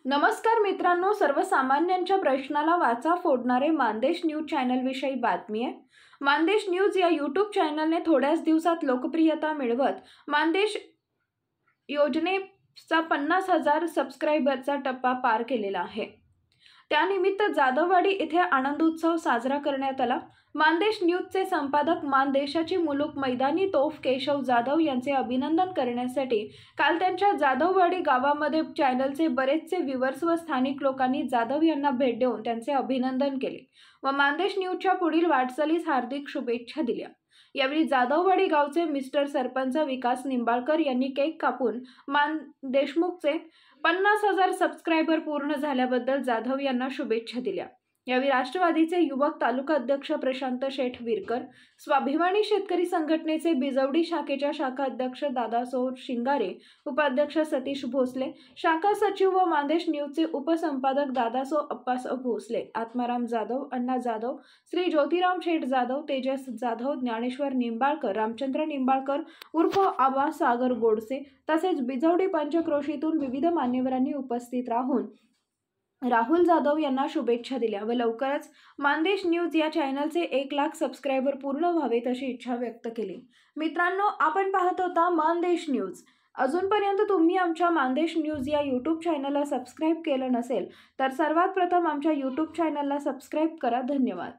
नमस्कार मित्रांनो, सर्वसामान्यांच्या प्रश्नाला वाचा फोडणारे मानदेश न्यूज चॅनलविषयी बातमी आहे। मानदेश न्यूज या यूट्यूब चॅनलने थोड्याच दिवसात लोकप्रियता मिळवत मानदेश योजनेचा 50,000 सबस्क्रायबरचा टप्पा पार केलेला आहे। त्यानिमित्त जाधववाडी येथे आनंदोत्सव साजरा करण्यात आला। मानदेश न्यूजचे संपादक मानदेशाची मुलूक मैदानी तोफ केशव जाधव यांचे अभिनंदन करण्यासाठी काल त्यांच्या जाधववाडी गावामध्ये चॅनलचे बरेचसे व्ह्यूअर्स व स्थानिक लोकांनी जाधव यांना भेट देऊन त्यांचे अभिनंदन केले व मानदेश न्यूजच्या पुढील वाटचालीस हार्दिक शुभेच्छा दिल्या। यावेळी जाधववाडी गावचे मिस्टर सरपंच विकास निंबाळकर यांनी केक कापून देशमुखचे 50,000 सबस्क्रायबर पूर्ण झाल्याबद्दल जाधव यांना शुभेच्छा दिल्या। यावेळी राष्ट्रवादीचे युवक तालुका अध्यक्ष प्रशांत शेठ विरकर, स्वाभिमानी शेतकरी संघटनेचे बिजवडी शाखेच्या शाखा अध्यक्ष दादासो शिंगारे, उपाध्यक्ष सतीश भोसले, शाखा सचिव व मानदेश न्यूजचे उपसंपादक दादासो अप्पासो भोसले, आत्माराम जाधव, अण्णा जाधव, श्री ज्योतिराम शेठ जाधव, तेजस जाधव, ज्ञानेश्वर निंबाळकर, रामचंद्र निंबाळकर उर्फ आबा सागर गोडसे तसेच बिजवडी पंचक्रोशीतून विविध मान्यवरांनी उपस्थित राहून राहुल जाधव यांना शुभेच्छा दिल्या व लवकरच मानदेश न्यूज या चॅनलचे 1 लाख सबस्क्रायबर पूर्ण व्हावेत अशी इच्छा व्यक्त केली। मित्रांनो, आपण पाहत होता मानदेश न्यूज। अजूनपर्यंत तुम्ही आमच्या मानदेश न्यूज या यूट्यूब चॅनलला सबस्क्राईब केलं नसेल तर सर्वात प्रथम आमच्या यूट्यूब चॅनलला सबस्क्राईब करा। धन्यवाद।